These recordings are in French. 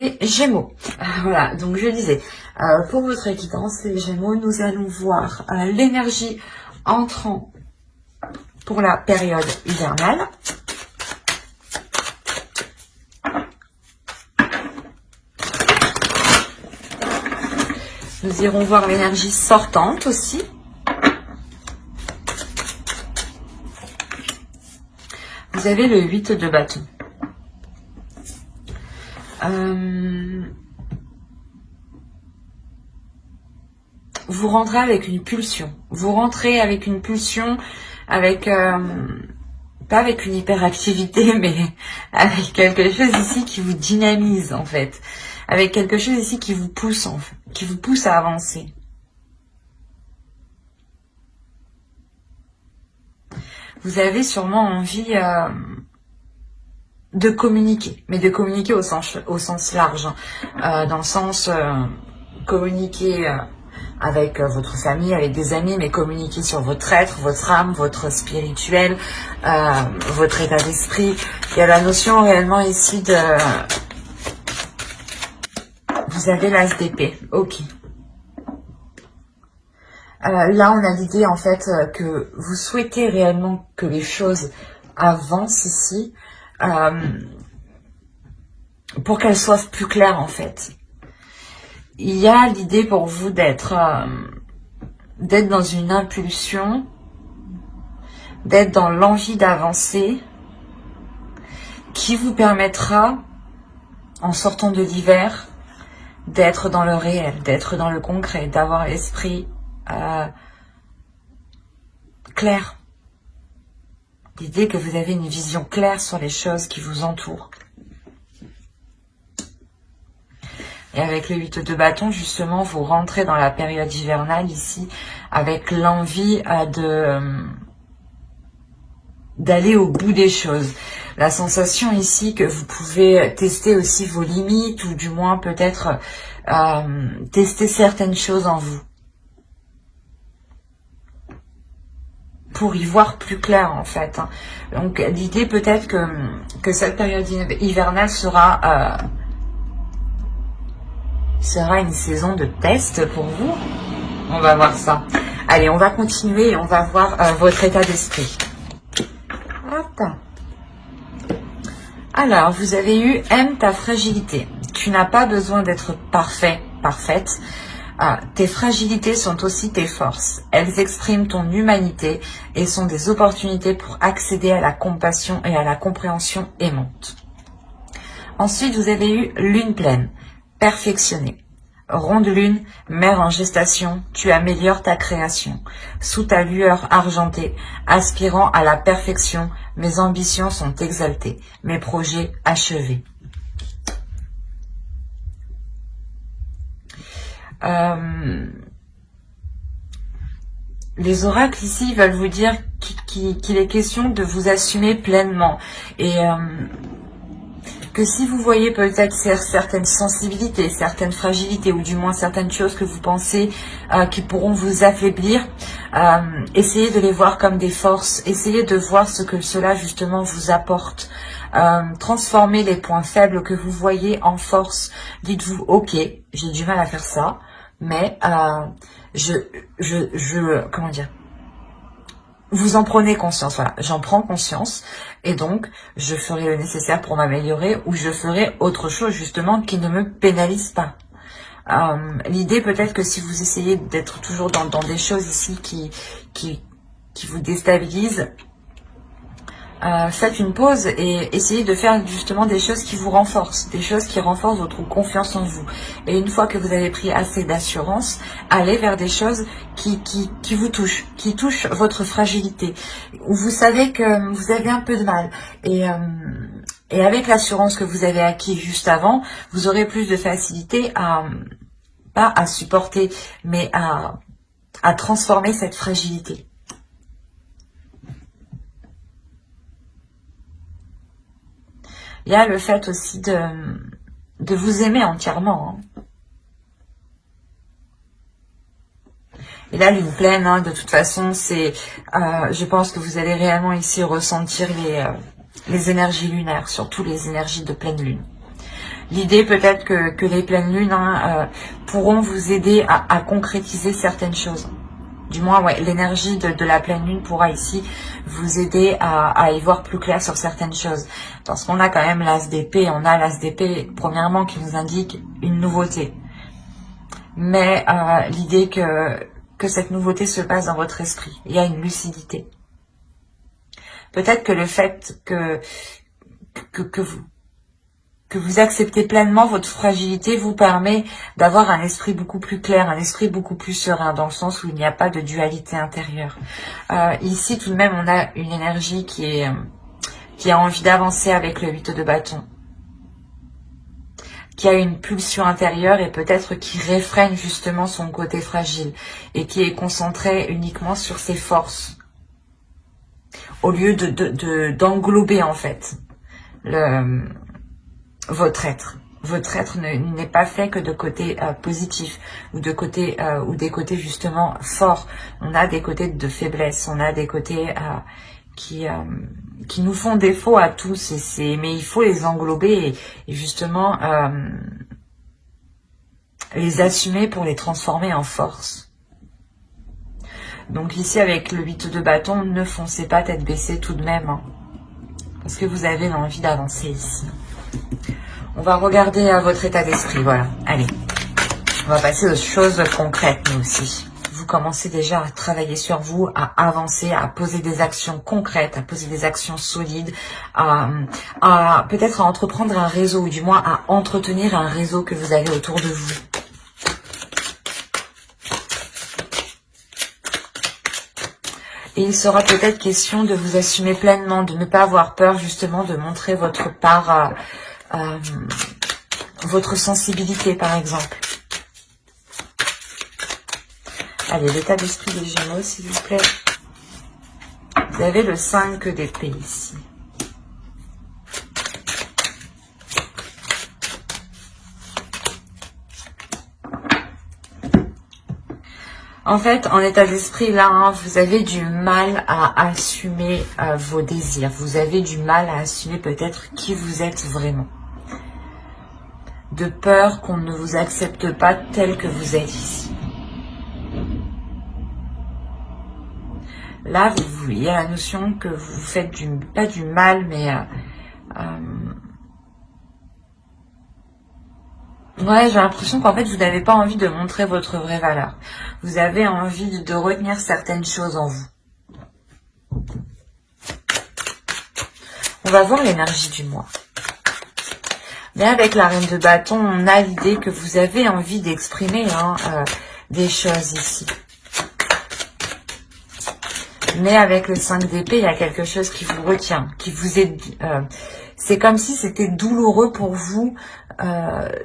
Et Gémeaux, voilà, donc je disais, pour votre équidance, les Gémeaux, nous allons voir l'énergie entrant pour la période hivernale. Nous irons voir l'énergie sortante aussi. Vous avez le 8 de bâton. Vous rentrez avec une pulsion. Vous rentrez avec une pulsion, avec pas avec une hyperactivité, mais avec quelque chose ici qui vous dynamise en fait, avec quelque chose ici qui vous pousse en fait, qui vous pousse à avancer. Vous avez sûrement envie de communiquer, mais de communiquer au sens large, dans le sens communiquer avec votre famille, avec des amis, mais communiquer sur votre être, votre âme, votre spirituel, votre état d'esprit. Il y a la notion réellement ici de... Vous avez l'as d'épée, ok. Là, on a l'idée en fait que vous souhaitez réellement que les choses avancent ici, pour qu'elles soient plus claires en fait. Il y a l'idée pour vous d'être dans une impulsion, d'être dans l'envie d'avancer, qui vous permettra, en sortant de l'hiver, d'être dans le réel, d'être dans le concret, d'avoir l'esprit clair. L'idée que vous avez une vision claire sur les choses qui vous entourent. Et avec le 8 de bâton, justement, vous rentrez dans la période hivernale ici, avec l'envie d'aller au bout des choses. La sensation ici que vous pouvez tester aussi vos limites, ou du moins peut-être tester certaines choses en vous. Pour y voir plus clair en fait. Donc l'idée peut-être que cette période hivernale sera une saison de test pour vous. On va voir ça. Allez, on va continuer et on va voir votre état d'esprit. Alors, vous avez eu « Aime ta fragilité ». Tu n'as pas besoin d'être parfait, parfaite. Tes fragilités sont aussi tes forces. Elles expriment ton humanité et sont des opportunités pour accéder à la compassion et à la compréhension aimante. Ensuite, vous avez eu lune pleine, perfectionnée. Ronde lune, mère en gestation, tu améliores ta création. Sous ta lueur argentée, aspirant à la perfection, mes ambitions sont exaltées, mes projets achevés. Les oracles ici veulent vous dire qu'il est question de vous assumer pleinement et que si vous voyez peut-être certaines sensibilités, certaines fragilités ou du moins certaines choses que vous pensez qui pourront vous affaiblir, essayez de les voir comme des forces, essayez de voir ce que cela justement vous apporte. Transformez les points faibles que vous voyez en force. Dites-vous, ok, j'ai du mal à faire ça, mais comment dire, vous en prenez conscience, voilà, j'en prends conscience et donc je ferai le nécessaire pour m'améliorer ou je ferai autre chose justement qui ne me pénalise pas. L'idée peut-être que si vous essayez d'être toujours dans des choses ici qui vous déstabilisent, faites une pause et essayez de faire justement des choses qui vous renforcent, des choses qui renforcent votre confiance en vous. Et une fois que vous avez pris assez d'assurance, allez vers des choses qui vous touchent, qui touchent votre fragilité, où vous savez que vous avez un peu de mal. Et avec l'assurance que vous avez acquis juste avant, vous aurez plus de facilité pas à supporter, mais à transformer cette fragilité. Il y a le fait aussi de vous aimer entièrement. Et là, lune pleine, de toute façon, c'est, je pense que vous allez réellement ici ressentir les énergies lunaires, surtout les énergies de pleine lune. L'idée peut-être que les pleines lunes pourront vous aider à concrétiser certaines choses. Du moins, ouais, l'énergie de la pleine lune pourra ici vous aider à y voir plus clair sur certaines choses. Parce qu'on a quand même l'as d'épée, on a l'as d'épée, premièrement, qui nous indique une nouveauté. Mais l'idée que cette nouveauté se passe dans votre esprit, il y a une lucidité. Peut-être que le fait que vous acceptez pleinement votre fragilité vous permet d'avoir un esprit beaucoup plus clair, un esprit beaucoup plus serein, dans le sens où il n'y a pas de dualité intérieure. Ici, tout de même, on a une énergie qui a envie d'avancer avec le 8 de bâton, qui a une pulsion intérieure et peut-être qui réfrène justement son côté fragile et qui est concentré uniquement sur ses forces, au lieu d'englober en fait votre être. Votre être n'est pas fait que de côtés positifs ou de côtés ou des côtés justement forts. On a des côtés de faiblesse, on a des côtés qui nous font défaut à tous, mais il faut les englober et justement les assumer pour les transformer en force. Donc ici avec le 8 de bâton, ne foncez pas tête baissée tout de même, hein, parce que vous avez l'envie d'avancer ici. On va regarder à votre état d'esprit, voilà. Allez, on va passer aux choses concrètes, nous aussi. Vous commencez déjà à travailler sur vous, à avancer, à poser des actions concrètes, à poser des actions solides, peut-être à entreprendre un réseau, ou du moins à entretenir un réseau que vous avez autour de vous. Et il sera peut-être question de vous assumer pleinement, de ne pas avoir peur justement de montrer votre part, votre sensibilité par exemple. Allez, l'état d'esprit des Gémeaux, s'il vous plaît. Vous avez le 5 d'épée ici. En fait, en état d'esprit, là, hein, vous avez du mal à assumer vos désirs. Vous avez du mal à assumer peut-être qui vous êtes vraiment. De peur qu'on ne vous accepte pas tel que vous êtes ici. Là, il y a la notion que vous faites pas du mal, mais ouais, j'ai l'impression qu'en fait, vous n'avez pas envie de montrer votre vraie valeur. Vous avez envie de retenir certaines choses en vous. On va voir l'énergie du mois. Mais avec la reine de bâton, on a l'idée que vous avez envie d'exprimer des choses ici. Mais avec le 5 d'épée, il y a quelque chose qui vous retient, qui vous est... c'est comme si c'était douloureux pour vous,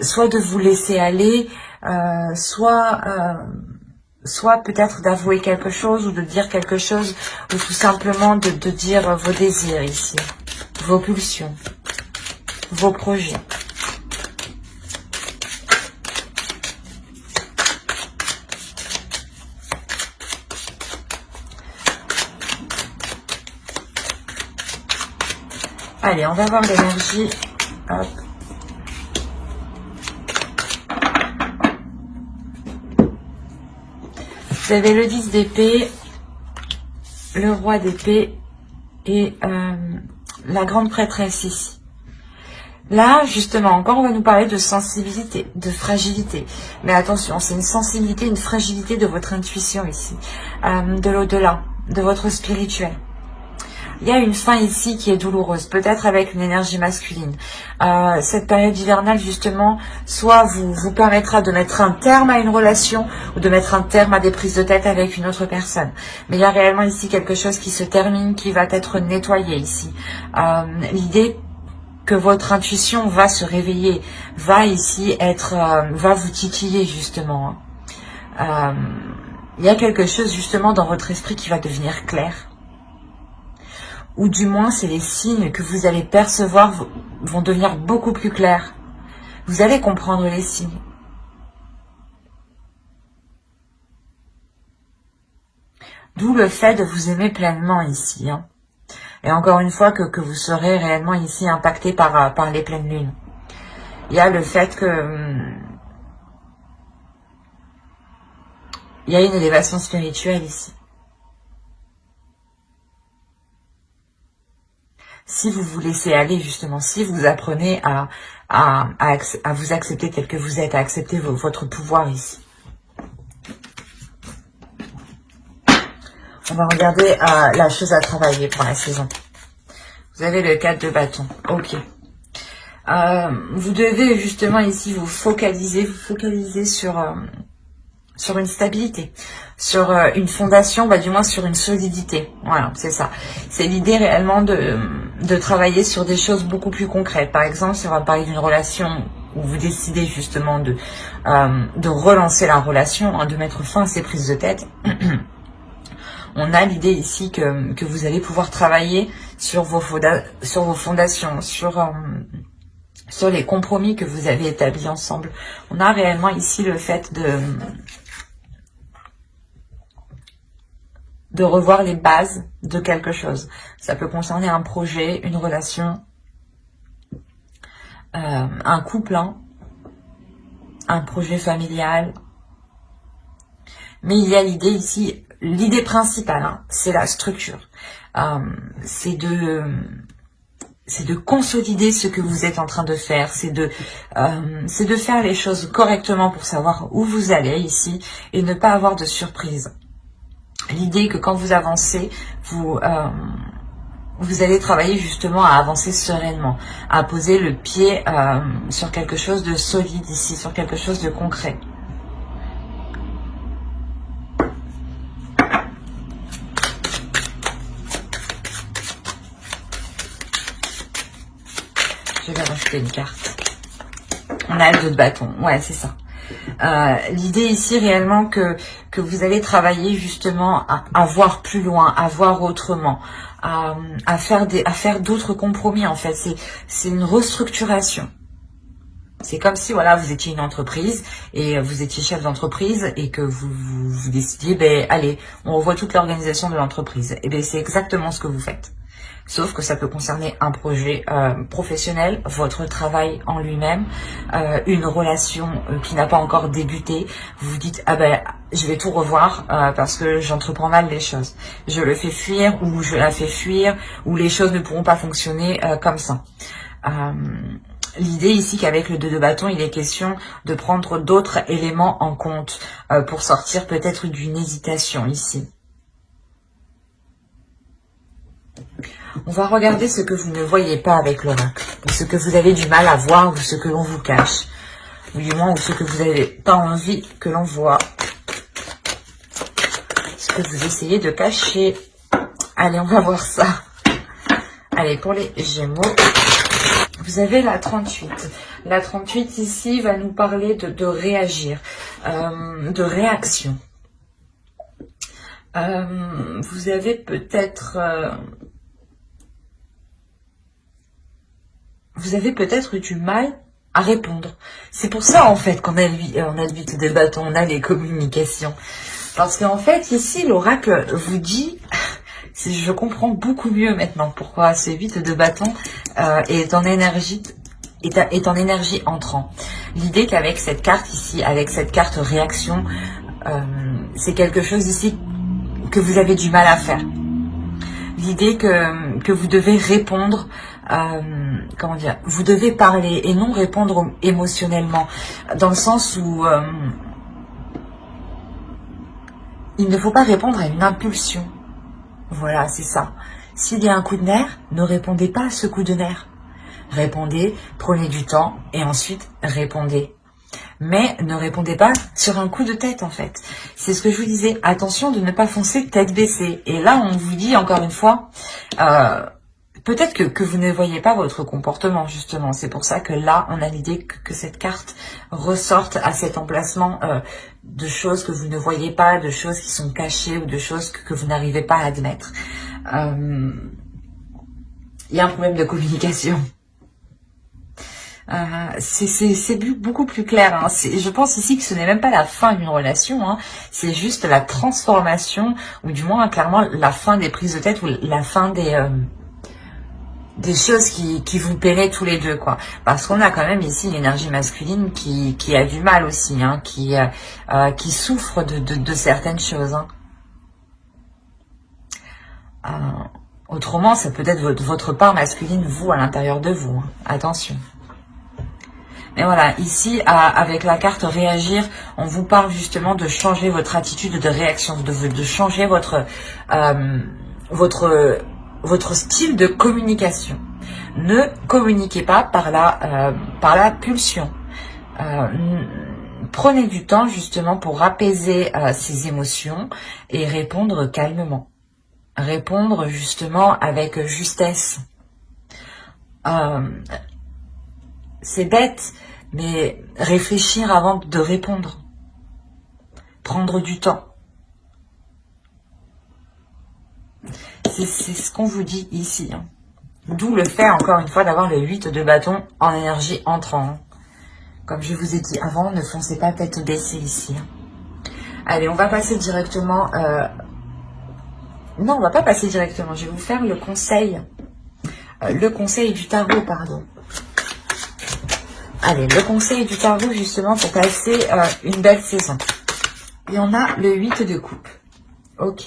soit de vous laisser aller, soit peut-être d'avouer quelque chose ou de dire quelque chose, ou tout simplement de dire vos désirs ici, vos pulsions, vos projets. Allez, on va voir l'énergie. Hop. Vous avez le 10 d'épée, le roi d'épée et la grande prêtresse ici. Là, justement, encore, on va nous parler de sensibilité, de fragilité. Mais attention, c'est une sensibilité, une fragilité de votre intuition ici, de l'au-delà, de votre spirituel. Il y a une fin ici qui est douloureuse, peut-être avec une énergie masculine. Cette période hivernale, justement, soit vous permettra de mettre un terme à une relation ou de mettre un terme à des prises de tête avec une autre personne. Mais il y a réellement ici quelque chose qui se termine, qui va être nettoyé ici. L'idée que votre intuition va se réveiller, va ici va vous titiller, justement. Il y a quelque chose, justement, dans votre esprit qui va devenir clair. Ou du moins, c'est les signes que vous allez percevoir vont devenir beaucoup plus clairs. Vous allez comprendre les signes. D'où le fait de vous aimer pleinement ici. Hein. Et encore une fois, que vous serez réellement ici impacté par les pleines lunes. il y a le fait que il y a une élévation spirituelle ici. Si vous vous laissez aller, justement, si vous apprenez à vous accepter tel que vous êtes, à accepter votre pouvoir ici. On va regarder la chose à travailler pour la saison. Vous avez le 4 de bâton. Ok. Vous devez justement ici vous focaliser sur une stabilité, sur une fondation, du moins sur une solidité. Voilà, c'est ça. C'est l'idée réellement de travailler sur des choses beaucoup plus concrètes. Par exemple, si on va parler d'une relation où vous décidez justement de relancer la relation, de mettre fin à ces prises de tête, on a l'idée ici que vous allez pouvoir travailler sur vos fondations, sur les compromis que vous avez établis ensemble. On a réellement ici le fait de revoir les bases de quelque chose. Ça peut concerner un projet, une relation, un couple, un projet familial. Mais il y a l'idée ici, l'idée principale, c'est la structure. C'est de consolider ce que vous êtes en train de faire, c'est de faire les choses correctement pour savoir où vous allez ici et ne pas avoir de surprise. L'idée que quand vous avancez, vous allez travailler justement à avancer sereinement, à poser le pied sur quelque chose de solide ici, sur quelque chose de concret. Je vais rajouter une carte. On a le 2 de bâton. Ouais, c'est ça. L'idée ici réellement que vous allez travailler justement à voir plus loin, à voir autrement, à faire d'autres compromis en fait. C'est une restructuration. C'est comme si voilà, vous étiez une entreprise et vous étiez chef d'entreprise et que vous décidiez, allez, on revoit toute l'organisation de l'entreprise. Et c'est exactement ce que vous faites. Sauf que ça peut concerner un projet professionnel, votre travail en lui-même, une relation qui n'a pas encore débuté. Vous vous dites, je vais tout revoir parce que j'entreprends mal les choses. Je le fais fuir ou je la fais fuir ou les choses ne pourront pas fonctionner comme ça. L'idée ici qu'avec le 2 de bâton, il est question de prendre d'autres éléments en compte pour sortir peut-être d'une hésitation ici. On va regarder ce que vous ne voyez pas avec l'oracle, ou ce que vous avez du mal à voir, ou ce que l'on vous cache, ou du moins, ou ce que vous n'avez pas envie que l'on voit, ce que vous essayez de cacher. Allez, on va voir ça. Allez, pour les Gémeaux, vous avez la 38. La 38 ici va nous parler de réagir, de réaction. Vous avez peut-être... vous avez peut-être eu du mal à répondre. C'est pour ça, en fait, qu'on a le 8 de bâton, on a les communications. Parce qu'en fait, ici, l'oracle vous dit, je comprends beaucoup mieux maintenant pourquoi ce 8 de bâton est en énergie entrant. L'idée qu'avec cette carte ici, avec cette carte réaction, c'est quelque chose ici que vous avez du mal à faire. L'idée que vous devez répondre, comment dire, vous devez parler et non répondre émotionnellement, dans le sens où il ne faut pas répondre à une impulsion. Voilà, c'est ça. S'il y a un coup de nerf, ne répondez pas à ce coup de nerf. Répondez, prenez du temps et ensuite répondez. Mais ne répondez pas sur un coup de tête en fait. C'est ce que je vous disais, attention de ne pas foncer tête baissée. Et là on vous dit encore une fois, peut-être que vous ne voyez pas votre comportement justement. C'est pour ça que là on a l'idée que cette carte ressorte à cet emplacement de choses que vous ne voyez pas, de choses qui sont cachées ou de choses que vous n'arrivez pas à admettre. Il y a un problème de communication. C'est beaucoup plus clair. Hein. Je pense ici que ce n'est même pas la fin d'une relation. Hein. C'est juste la transformation, ou du moins clairement la fin des prises de tête ou la fin des des choses qui vous plairaient tous les deux, quoi. Parce qu'on a quand même ici l'énergie masculine qui a du mal aussi, hein, qui souffre de certaines choses. Hein. Autrement, ça peut être votre part masculine, vous, à l'intérieur de vous. Hein. Attention. Mais voilà, ici, avec la carte réagir, on vous parle justement de changer votre attitude de réaction, de changer votre style de communication. Ne communiquez pas par la pulsion. Prenez du temps justement pour apaiser ces émotions et répondre calmement. Répondre justement avec justesse. C'est bête, mais réfléchir avant de répondre. Prendre du temps. C'est ce qu'on vous dit ici. Hein. D'où le fait, encore une fois, d'avoir le 8 de bâton en énergie entrant. Comme je vous ai dit avant, ne foncez pas tête baissée ici. Allez, on va passer directement... Non, on va pas passer directement. Je vais vous faire le conseil. Le conseil du tarot, pardon. Allez, le conseil du tarot, justement, pour passer une belle saison. Et on a le 8 de coupe. Ok.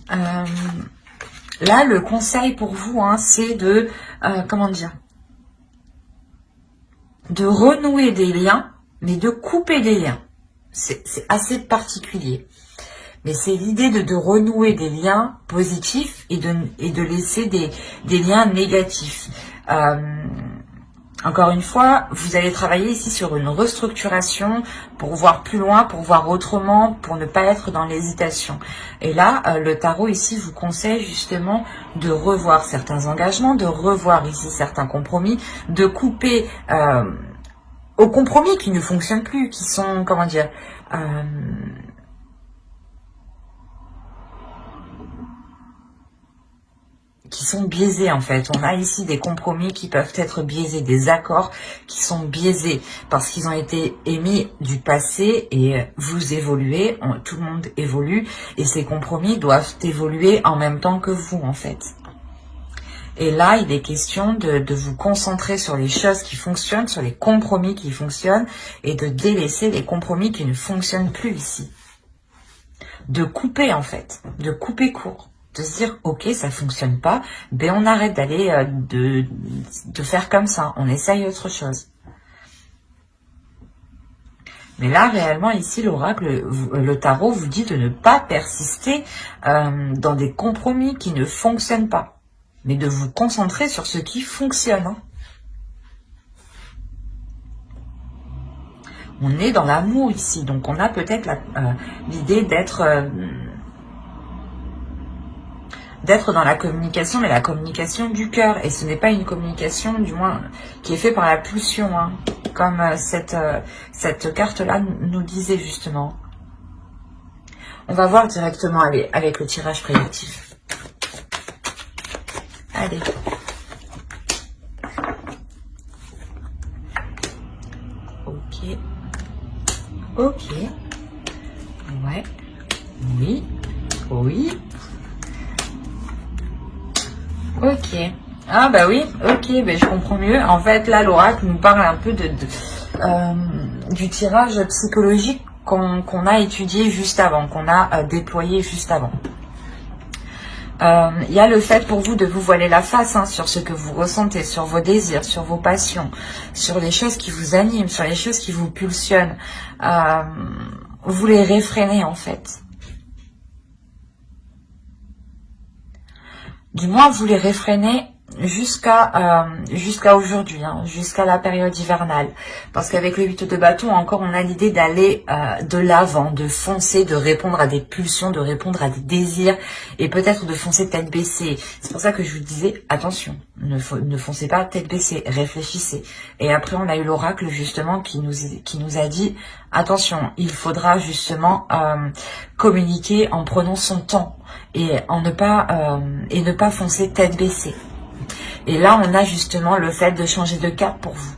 Là, le conseil pour vous, hein, c'est de, comment dire, de renouer des liens, mais de couper des liens. C'est assez particulier. Mais c'est l'idée de renouer des liens positifs et de laisser des liens négatifs. Encore une fois, vous allez travailler ici sur une restructuration pour voir plus loin, pour voir autrement, pour ne pas être dans l'hésitation. Et là, le tarot ici vous conseille justement de revoir certains engagements, de revoir ici certains compromis, de couper aux compromis qui ne fonctionnent plus, qui sont, comment dire, qui sont biaisés en fait. On a ici des compromis qui peuvent être biaisés, des accords qui sont biaisés parce qu'ils ont été émis du passé et vous évoluez, tout le monde évolue et ces compromis doivent évoluer en même temps que vous en fait. Et là, il est question de vous concentrer sur les choses qui fonctionnent, sur les compromis qui fonctionnent et de délaisser les compromis qui ne fonctionnent plus ici. De couper en fait, de couper court. De se dire, ok, ça fonctionne pas, ben on arrête d'aller, de faire comme ça, on essaye autre chose. Mais là, réellement, ici, l'oracle, le tarot vous dit de ne pas persister dans des compromis qui ne fonctionnent pas, mais de vous concentrer sur ce qui fonctionne. Hein. On est dans l'amour ici, donc on a peut-être l'idée d'être dans la communication, mais la communication du cœur. Et ce n'est pas une communication, du moins, qui est faite par la pulsion, hein, comme cette carte-là nous disait justement. On va voir directement avec le tirage prédictif. Allez. Ok. Ok. Ouais. Oui. Oui. Ok. Ah bah oui, ok, bah je comprends mieux. En fait, là, l'oracle nous parle un peu du tirage psychologique qu'on a étudié juste avant, qu'on a déployé juste avant. Il y a le fait pour vous de vous voiler la face hein, sur ce que vous ressentez, sur vos désirs, sur vos passions, sur les choses qui vous animent, sur les choses qui vous pulsionnent. Vous les réfrénez en fait. Du moins, vous les réfrénez jusqu'à aujourd'hui, hein, jusqu'à la période hivernale. Parce qu'avec le 8 de bâton, encore, on a l'idée d'aller de l'avant, de foncer, de répondre à des pulsions, de répondre à des désirs, et peut-être de foncer tête baissée. C'est pour ça que je vous disais, attention, ne foncez pas tête baissée, réfléchissez. Et après, on a eu l'oracle, justement, qui nous a dit, attention, il faudra justement communiquer en prenant son temps, et ne pas foncer tête baissée. Et là, on a justement le fait de changer de cap pour vous,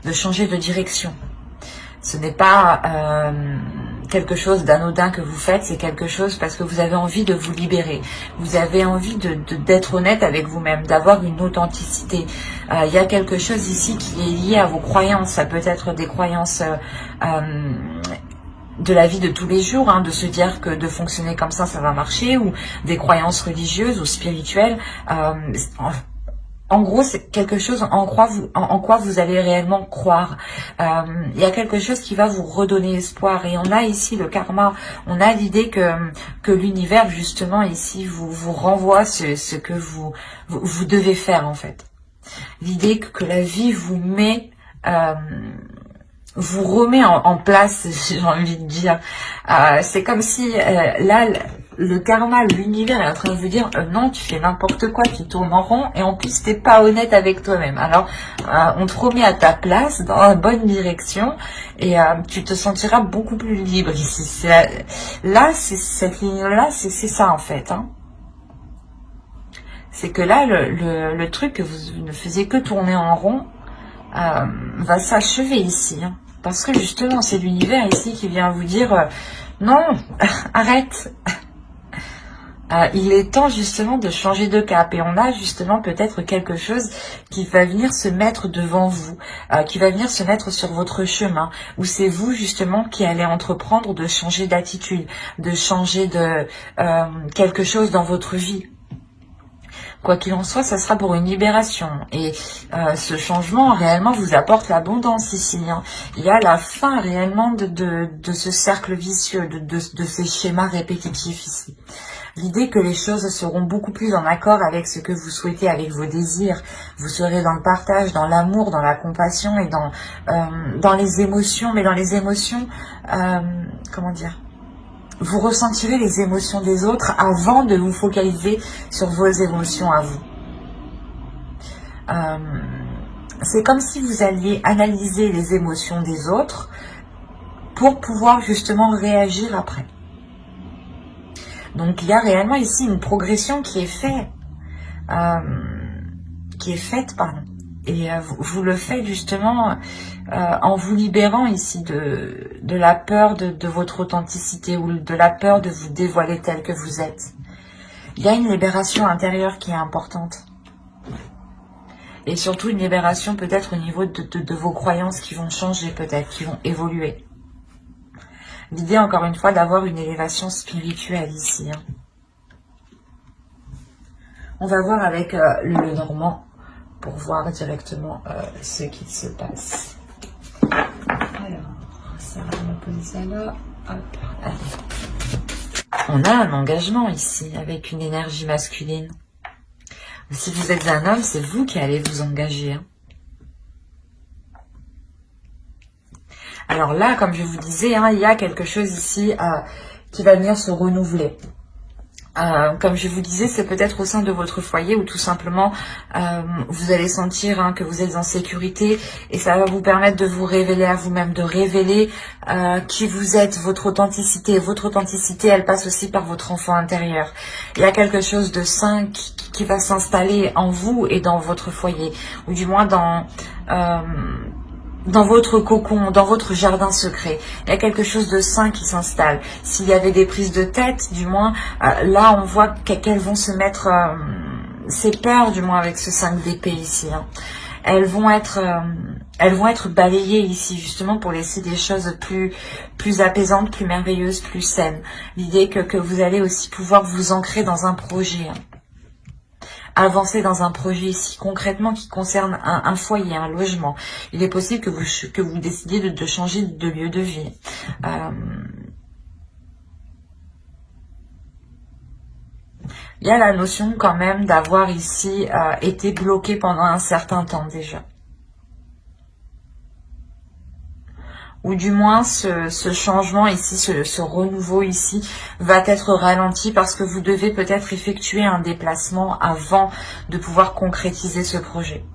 de changer de direction. Ce n'est pas quelque chose d'anodin que vous faites, c'est quelque chose parce que vous avez envie de vous libérer. Vous avez envie d'être honnête avec vous-même, d'avoir une authenticité. Il y a quelque chose ici qui est lié à vos croyances. Ça peut être des croyances de la vie de tous les jours, hein, de se dire que de fonctionner comme ça va marcher, ou des croyances religieuses ou spirituelles. En gros, c'est quelque chose en quoi vous allez réellement croire. Il y a quelque chose qui va vous redonner espoir. Et on a ici le karma, on a l'idée que l'univers, justement, ici, vous renvoie ce que vous devez faire, en fait. L'idée que la vie vous met... vous remet en place, j'ai envie de dire. C'est comme si, là... Le karma, l'univers est en train de vous dire non, tu fais n'importe quoi, tu tournes en rond et en plus t'es pas honnête avec toi-même. Alors on te remet à ta place dans la bonne direction et tu te sentiras beaucoup plus libre ici. Là, cette ligne-là, c'est ça en fait. Hein. C'est que là, le truc que vous ne faisiez que tourner en rond va s'achever ici. Hein. Parce que justement, c'est l'univers ici qui vient vous dire non, arrête. Il est temps justement de changer de cap et on a justement peut-être quelque chose qui va venir se mettre devant vous, qui va venir se mettre sur votre chemin, où c'est vous justement qui allez entreprendre de changer d'attitude, de changer de quelque chose dans votre vie. Quoi qu'il en soit, ça sera pour une libération. Et ce changement réellement vous apporte l'abondance ici. Hein. Il y a la fin réellement de ce cercle vicieux, de ces schémas répétitifs ici. L'idée que les choses seront beaucoup plus en accord avec ce que vous souhaitez, avec vos désirs. Vous serez dans le partage, dans l'amour, dans la compassion et dans les émotions. Mais dans les émotions, comment dire ? Vous ressentirez les émotions des autres avant de vous focaliser sur vos émotions à vous. C'est comme si vous alliez analyser les émotions des autres pour pouvoir justement réagir après. Donc il y a réellement ici une progression qui est faite, et vous le faites justement en vous libérant ici de la peur de votre authenticité ou de la peur de vous dévoiler tel que vous êtes. Il y a une libération intérieure qui est importante. Et surtout une libération peut-être au niveau de vos croyances qui vont changer peut-être, qui vont évoluer. L'idée encore une fois d'avoir une élévation spirituelle ici. Hein. On va voir avec le Normand pour voir directement ce qu'il se passe. Alors, ça va me poser ça là. Hop, allez. On a un engagement ici avec une énergie masculine. Si vous êtes un homme, c'est vous qui allez vous engager. Hein. Alors là, comme je vous disais, hein, il y a quelque chose ici qui va venir se renouveler. Comme je vous disais, c'est peut-être au sein de votre foyer où tout simplement vous allez sentir hein, que vous êtes en sécurité et ça va vous permettre de vous révéler à vous-même, de révéler qui vous êtes, votre authenticité. Votre authenticité, elle passe aussi par votre enfant intérieur. Il y a quelque chose de sain qui va s'installer en vous et dans votre foyer, ou du moins dans votre cocon, dans votre jardin secret. Il y a quelque chose de sain qui s'installe. S'il y avait des prises de tête, du moins, là, on voit qu'elles vont se mettre... ces peurs, du moins, avec ce 5 d'épée ici. Hein. Elles vont être balayées ici, justement, pour laisser des choses plus apaisantes, plus merveilleuses, plus saines. L'idée que vous allez aussi pouvoir vous ancrer dans un projet. Hein. Avancer dans un projet ici concrètement qui concerne un foyer, un logement. Il est possible que vous décidiez de changer de lieu de vie. Il y a la notion quand même d'avoir ici été bloqué pendant un certain temps déjà. Ou du moins ce changement ici, ce renouveau ici va être ralenti parce que vous devez peut-être effectuer un déplacement avant de pouvoir concrétiser ce projet.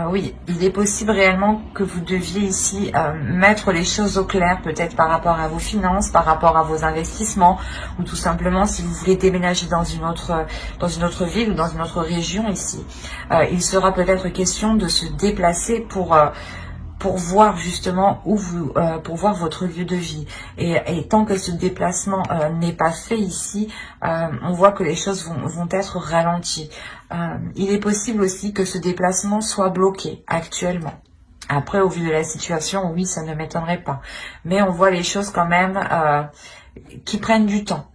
Oui, il est possible réellement que vous deviez ici mettre les choses au clair, peut-être par rapport à vos finances, par rapport à vos investissements, ou tout simplement si vous voulez déménager dans une autre ville ou dans une autre région ici. Il sera peut-être question de se déplacer pour pour voir justement où vous, pour voir votre lieu de vie. Et tant que ce déplacement n'est pas fait ici, on voit que les choses vont être ralenties. Il est possible aussi que ce déplacement soit bloqué actuellement. Après, au vu de la situation, oui, ça ne m'étonnerait pas. Mais on voit les choses quand même qui prennent du temps.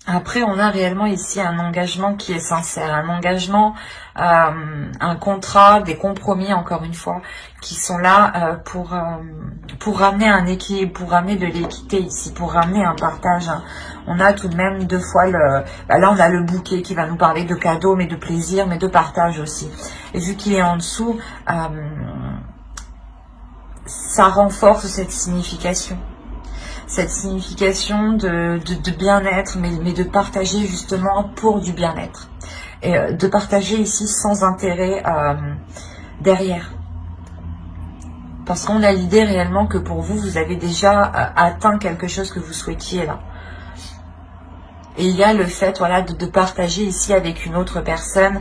Après, on a réellement ici un engagement qui est sincère, un engagement, un contrat, des compromis, encore une fois, qui sont là pour ramener un équilibre, pour ramener de l'équité ici, pour ramener un partage. On a tout de même deux fois là on a le bouquet qui va nous parler de cadeaux, mais de plaisir, mais de partage aussi. Et vu qu'il est en dessous, ça renforce cette signification. Cette signification de bien-être, mais de partager justement pour du bien-être. Et de partager ici sans intérêt derrière. Parce qu'on a l'idée réellement que pour vous, vous avez déjà atteint quelque chose que vous souhaitiez là. Et il y a le fait, voilà, de partager ici avec une autre personne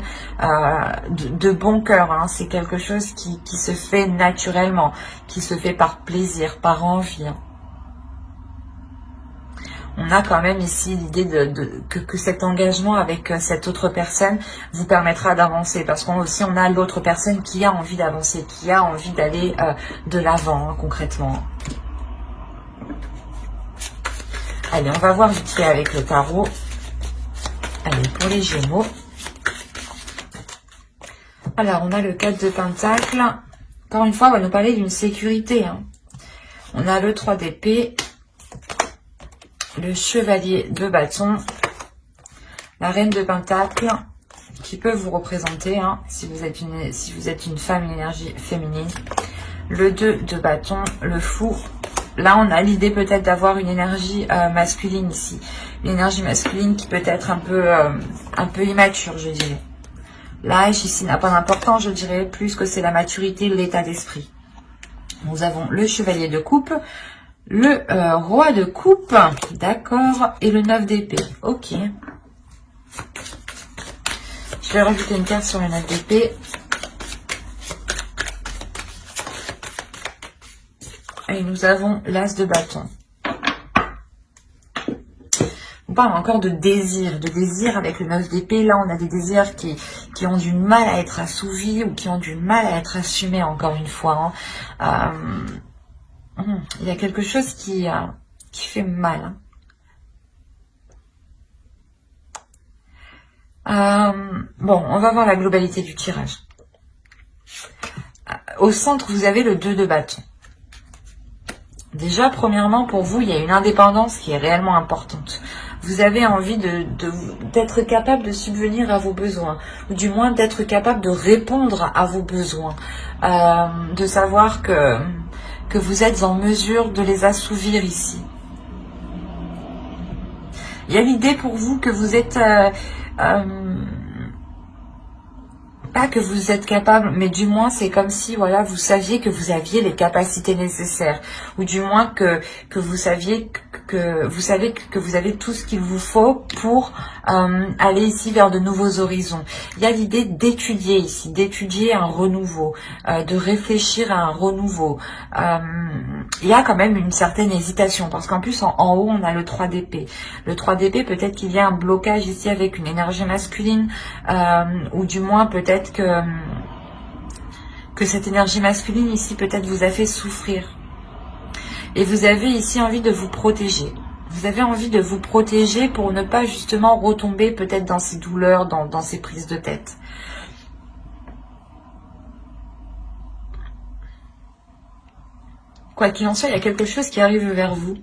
de bon cœur. Hein. C'est quelque chose qui se fait naturellement, qui se fait par plaisir, par envie. Hein. On a quand même ici l'idée que cet engagement avec cette autre personne vous permettra d'avancer. Parce qu'on aussi on a l'autre personne qui a envie d'avancer, qui a envie d'aller de l'avant, hein, concrètement. Allez, on va voir vite fait avec le tarot. Allez, pour les Gémeaux. Alors, on a le 4 de Pentacle. Encore une fois, on va nous parler d'une sécurité. Hein. On a le 3 d'épée. Le chevalier de bâton, la reine de pentacle, qui peut vous représenter, hein, si vous êtes une femme, une énergie féminine, le 2 de bâton, le fou. Là, on a l'idée peut-être d'avoir une énergie masculine ici, une énergie masculine qui peut être un peu immature, je dirais. L'âge ici n'a pas d'importance, je dirais, plus que c'est la maturité, l'état d'esprit. Nous avons le chevalier de coupe, le roi de coupe, d'accord, et le 9 d'épée, ok. Je vais rajouter une carte sur le 9 d'épée. Et nous avons l'as de bâton. On parle encore de désir avec le 9 d'épée. Là, on a des désirs qui ont du mal à être assouvis ou qui ont du mal à être assumés, encore une fois. Hein. Il y a quelque chose qui fait mal. Bon, on va voir la globalité du tirage. Au centre, vous avez le 2 de bâton. Déjà, premièrement, pour vous, il y a une indépendance qui est réellement importante. Vous avez envie d'être capable de subvenir à vos besoins, ou du moins d'être capable de répondre à vos besoins, de savoir que vous êtes en mesure de les assouvir ici. Il y a l'idée pour vous que vous êtes... pas que vous êtes capable, mais du moins c'est comme si voilà vous saviez que vous aviez les capacités nécessaires, ou du moins que vous saviez que vous avez tout ce qu'il vous faut pour aller ici vers de nouveaux horizons. Il y a l'idée d'étudier ici, d'étudier un renouveau, de réfléchir à un renouveau. Il y a quand même une certaine hésitation, parce qu'en plus en haut on a le 3 d'épée. Le 3 d'épée, peut-être qu'il y a un blocage ici avec une énergie masculine, ou du moins peut-être que cette énergie masculine ici peut-être vous a fait souffrir. Et vous avez ici envie de vous protéger. Vous avez envie de vous protéger pour ne pas justement retomber peut-être dans ces douleurs, dans ces prises de tête. Quoi qu'il en soit, il y a quelque chose qui arrive vers vous.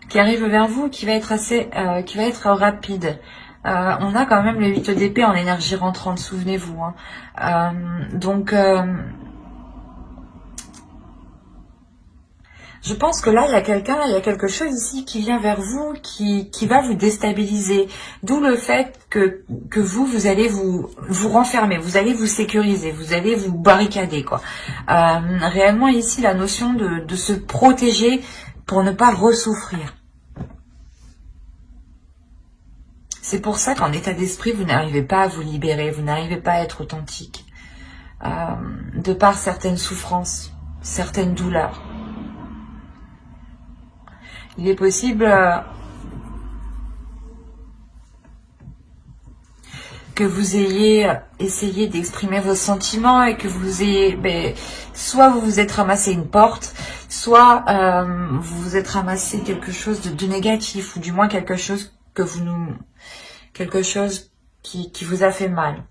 Qui arrive vers vous, qui va être qui va être rapide. On a quand même le 8 d'épée en énergie rentrante, souvenez-vous. Hein. Je pense que là, il y a quelque chose ici qui vient vers vous, qui va vous déstabiliser. D'où le fait que vous allez vous renfermer, vous allez vous sécuriser, vous allez vous barricader, quoi. Réellement ici, la notion de se protéger pour ne pas ressouffrir. C'est pour ça qu'en état d'esprit, vous n'arrivez pas à vous libérer, vous n'arrivez pas à être authentique. de par certaines souffrances, certaines douleurs. Il est possible que vous ayez essayé d'exprimer vos sentiments et que vous ayez, soit vous vous êtes ramassé une porte, soit vous vous êtes ramassé quelque chose de négatif, ou du moins quelque chose qui vous a fait mal.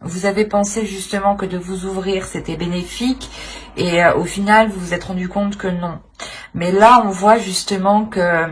Vous avez pensé justement que de vous ouvrir c'était bénéfique, et au final vous vous êtes rendu compte que non. Mais là on voit justement que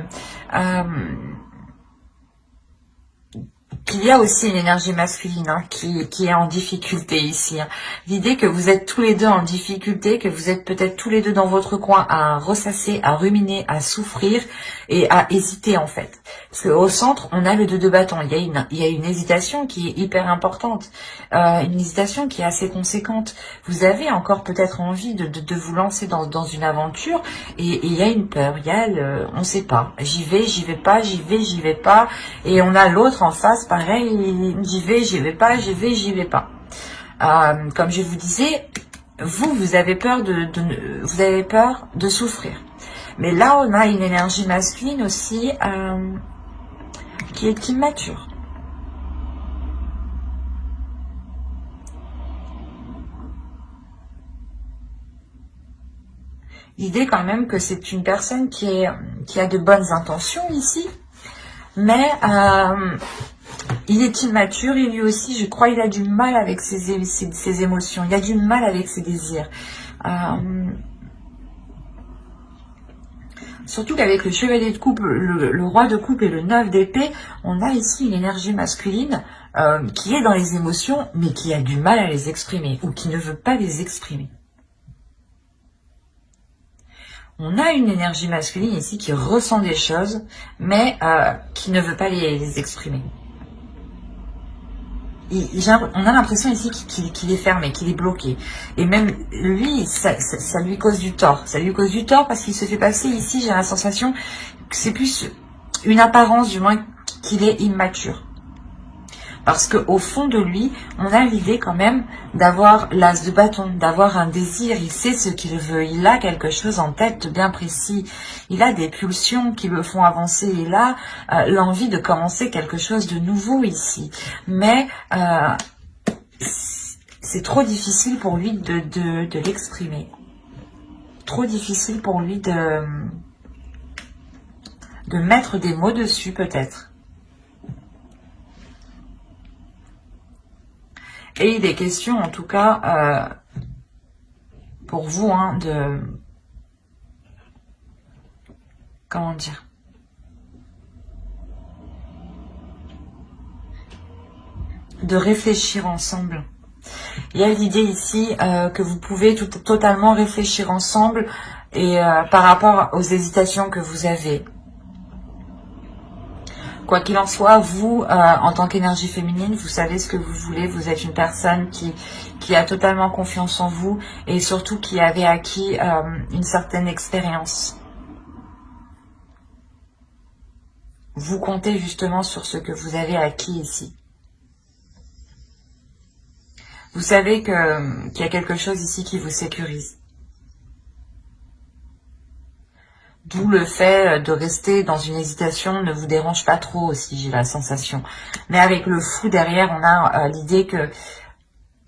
qu'il y a aussi une énergie masculine qui est en difficulté ici. L'idée que vous êtes tous les deux en difficulté, que vous êtes peut-être tous les deux dans votre coin à ressasser, à ruminer, à souffrir et à hésiter en fait. Parce qu'au centre, on a le 2 de bâton. Il y a une hésitation qui est hyper importante, une hésitation qui est assez conséquente. Vous avez encore peut-être envie de vous lancer dans une aventure, et il y a une peur, il y a on ne sait pas. J'y vais pas, j'y vais pas. Et on a l'autre en face, pareil, j'y vais pas, j'y vais pas. Comme je vous disais, vous avez peur vous avez peur de souffrir. Mais là, on a une énergie masculine aussi qui est immature. L'idée quand même que c'est une personne qui a de bonnes intentions ici, mais il est immature, et lui aussi, je crois, il a du mal avec ses émotions, il a du mal avec ses désirs. Surtout qu'avec le chevalier de coupe, le roi de coupe et le 9 d'épée, on a ici une énergie masculine qui est dans les émotions, mais qui a du mal à les exprimer, ou qui ne veut pas les exprimer. On a une énergie masculine ici qui ressent des choses, mais qui ne veut pas les exprimer. On a l'impression ici qu'il est fermé, qu'il est bloqué. Et même lui, ça lui cause du tort. Ça lui cause du tort parce qu'il se fait passer ici, j'ai la sensation que c'est plus une apparence, du moins, qu'il est immature. Parce qu'au fond de lui, on a l'idée quand même d'avoir l'as de bâton, d'avoir un désir. Il sait ce qu'il veut, il a quelque chose en tête de bien précis. Il a des pulsions qui le font avancer. Il a l'envie de commencer quelque chose de nouveau ici. Mais c'est trop difficile pour lui de l'exprimer. Trop difficile pour lui de mettre des mots dessus peut-être. Et il est question, en tout cas, pour vous, comment dire, de réfléchir ensemble. Il y a l'idée ici que vous pouvez totalement réfléchir ensemble, et par rapport aux hésitations que vous avez. Quoi qu'il en soit, vous, en tant qu'énergie féminine, vous savez ce que vous voulez. Vous êtes une personne qui a totalement confiance en vous, et surtout qui avait acquis une certaine expérience. Vous comptez justement sur ce que vous avez acquis ici. Vous savez qu'il y a quelque chose ici qui vous sécurise. D'où le fait de rester dans une hésitation ne vous dérange pas trop aussi, j'ai la sensation. Mais avec le fou derrière, on a l'idée que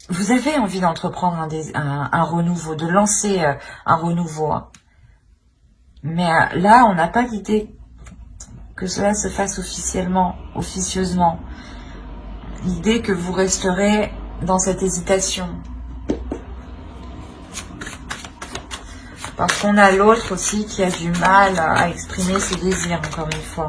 vous avez envie d'entreprendre un renouveau, de lancer un renouveau. Mais là, on n'a pas l'idée que cela se fasse officieusement. L'idée que vous resterez dans cette hésitation. Parce qu'on a l'autre aussi qui a du mal à exprimer ses désirs, encore une fois.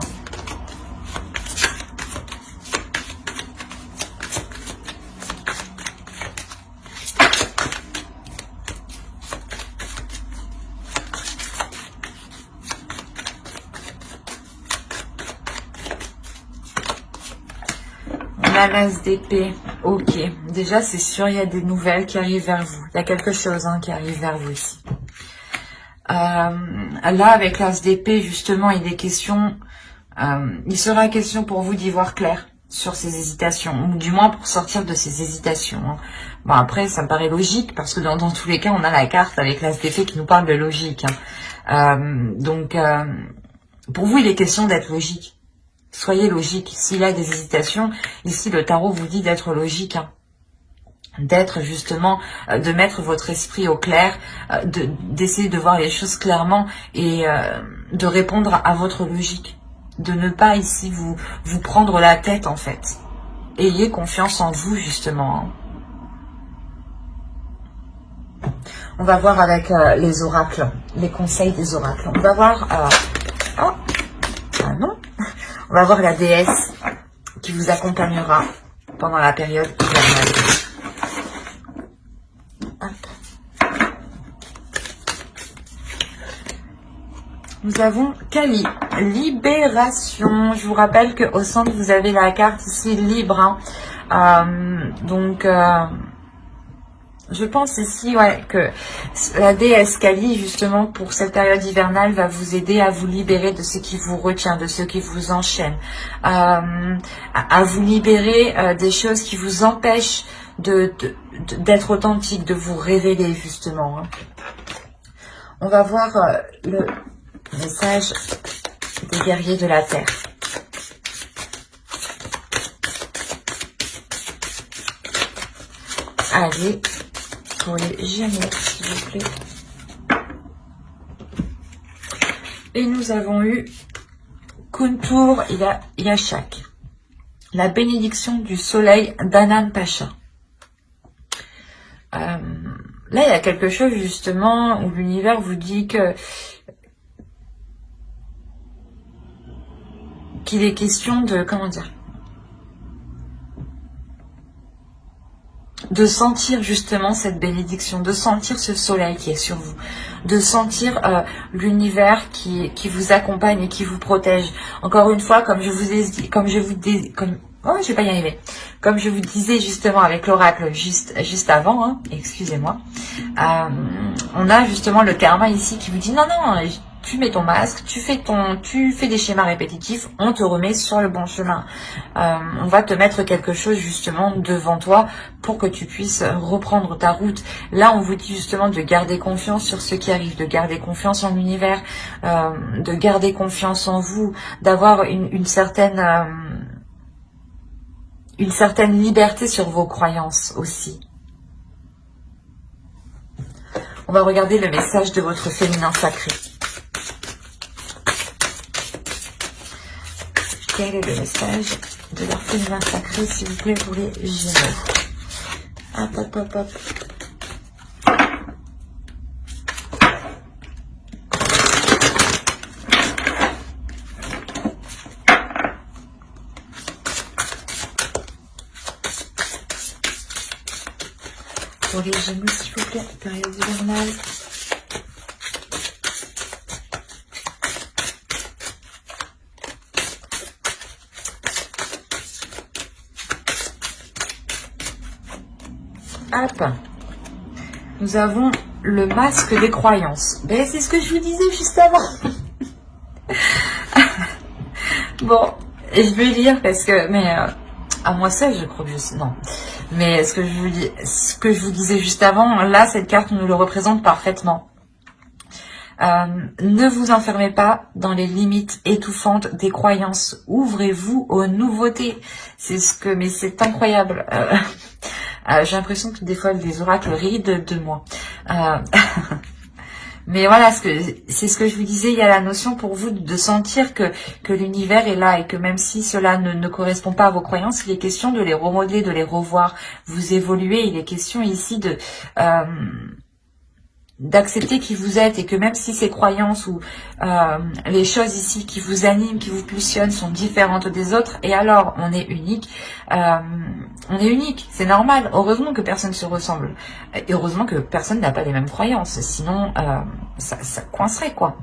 On a l'as d'épée. Ok. Déjà, c'est sûr, il y a des nouvelles qui arrivent vers vous. Il y a quelque chose qui arrive vers vous ici. Là, avec l'as d'épée, justement, il sera question pour vous d'y voir clair. sur ces hésitations, ou du moins pour sortir de ces hésitations. Hein. Bon, après, ça me paraît logique, parce que dans tous les cas, on a la carte avec l'As d'épée qui nous parle de logique. Hein. Pour vous, il est question d'être logique. Soyez logique. S'il y a des hésitations, ici, le tarot vous dit d'être logique. Hein. D'être justement, de mettre votre esprit au clair, d'essayer de voir les choses clairement et de répondre à votre logique. De ne pas ici vous prendre la tête en fait. Ayez confiance en vous justement. On va voir avec les oracles, les conseils des oracles. On va voir... oh, ah non. On va voir la déesse qui vous accompagnera pendant la période hivernale. Nous avons Kali, libération. Je vous rappelle qu'au centre, vous avez la carte ici, libre. Hein. Je pense ici que la déesse Kali, justement, pour cette période hivernale, va vous aider à vous libérer de ce qui vous retient, de ce qui vous enchaîne. À vous libérer des choses qui vous empêchent d'être authentique, de vous révéler, justement. Hein. On va voir le message des guerriers de la Terre. Allez, pour les Gémeaux, s'il vous plaît. Et nous avons eu Kuntur Yashak, la bénédiction du soleil d'Anan Pacha. Là, il y a quelque chose justement où l'univers vous dit qu'il est question de, comment dire, de sentir justement cette bénédiction, de sentir ce soleil qui est sur vous, de sentir l'univers qui vous accompagne et qui vous protège. Encore une fois, comme je vous ai dit, comme je vais pas y arriver. Comme je vous disais justement avec l'oracle juste avant, hein, excusez-moi, on a justement le karma ici qui vous dit non, tu mets ton masque, tu fais des schémas répétitifs, on te remet sur le bon chemin. On va te mettre quelque chose justement devant toi pour que tu puisses reprendre ta route. Là, on vous dit justement de garder confiance sur ce qui arrive, de garder confiance en l'univers, de garder confiance en vous, d'avoir une certaine liberté sur vos croyances aussi. On va regarder le message de votre féminin sacré. Quel est le message de leur féminin sacré, s'il vous plaît, pour les Gémeaux? Hop, hop, hop, hop. Pour les Gémeaux, s'il vous plaît, période hivernale. Hop. Nous avons le masque des croyances. Ben, c'est ce que je vous disais juste avant. Bon, je vais lire parce que... Mais à moi seule, je crois que je sais... Non. Mais ce que je vous disais juste avant, là, cette carte nous le représente parfaitement. Ne vous enfermez pas dans les limites étouffantes des croyances. Ouvrez-vous aux nouveautés. Mais c'est incroyable. J'ai l'impression que des fois, les oracles rient de moi. Mais voilà, c'est ce que je vous disais, il y a la notion pour vous de sentir que l'univers est là et que même si cela ne correspond pas à vos croyances, il est question de les remodeler, de les revoir. Vous évoluez, il est question ici d'accepter qui vous êtes et que même si ces croyances ou les choses ici qui vous animent, qui vous pulsionnent sont différentes des autres, et alors on est unique, c'est normal. Heureusement que personne se ressemble et heureusement que personne n'a pas les mêmes croyances, sinon ça coincerait quoi.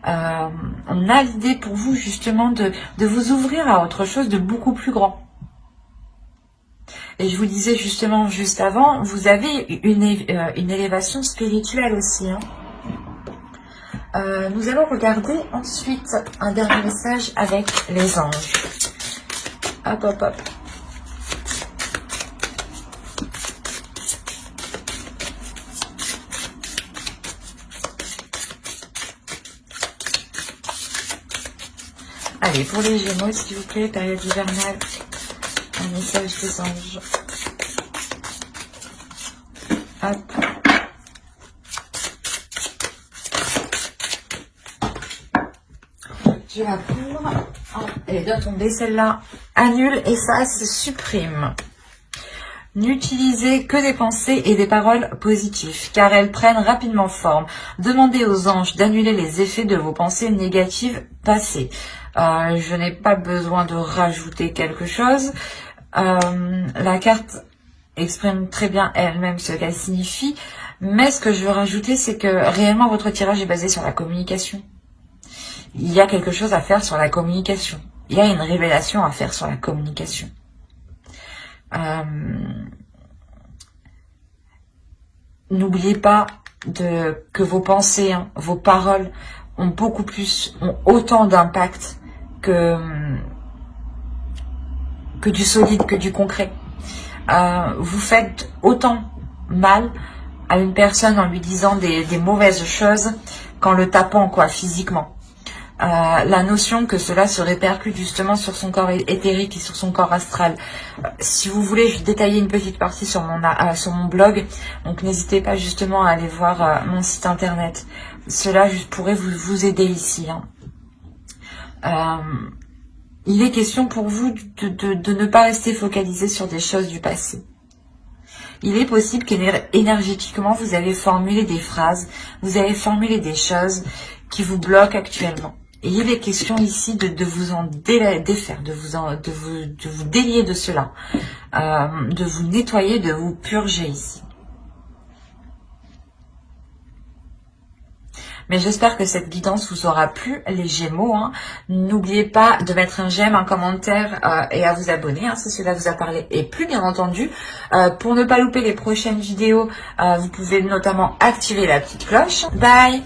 On a l'idée pour vous justement de vous ouvrir à autre chose de beaucoup plus grand. Et je vous disais justement juste avant, vous avez une élévation spirituelle aussi. Hein. Nous allons regarder ensuite un dernier message avec les anges. Hop, hop, hop. Allez, pour les Gémeaux, s'il vous plaît, période hivernale, un message des anges. Hop. Je la couvre. Oh, elle est bien tombée, celle-là. Annule, efface, supprime. N'utilisez que des pensées et des paroles positives, car elles prennent rapidement forme. Demandez aux anges d'annuler les effets de vos pensées négatives passées. Je n'ai pas besoin de rajouter quelque chose. La carte exprime très bien elle-même ce qu'elle signifie, mais ce que je veux rajouter, c'est que réellement votre tirage est basé sur la communication. Il y a quelque chose à faire sur la communication. Il y a une révélation à faire sur la communication. N'oubliez pas que vos pensées, hein, vos paroles ont autant d'impact que du solide, que du concret. Vous faites autant mal à une personne en lui disant des mauvaises choses qu'en le tapant, quoi, physiquement. La notion que cela se répercute justement sur son corps éthérique et sur son corps astral. Si vous voulez, je vais détailler une petite partie sur mon blog, donc n'hésitez pas justement à aller voir mon site internet. Cela pourrait vous aider ici. Hein. Il est question pour vous de ne pas rester focalisé sur des choses du passé. Il est possible qu'énergétiquement, vous avez formulé des phrases, vous avez formulé des choses qui vous bloquent actuellement. Et il est question ici de vous en défaire, de vous délier de cela, de vous nettoyer, de vous purger ici. Mais j'espère que cette guidance vous aura plu, les Gémeaux. Hein. N'oubliez pas de mettre un j'aime, un commentaire et à vous abonner hein, si cela vous a parlé et plu, bien entendu. Pour ne pas louper les prochaines vidéos, vous pouvez notamment activer la petite cloche. Bye!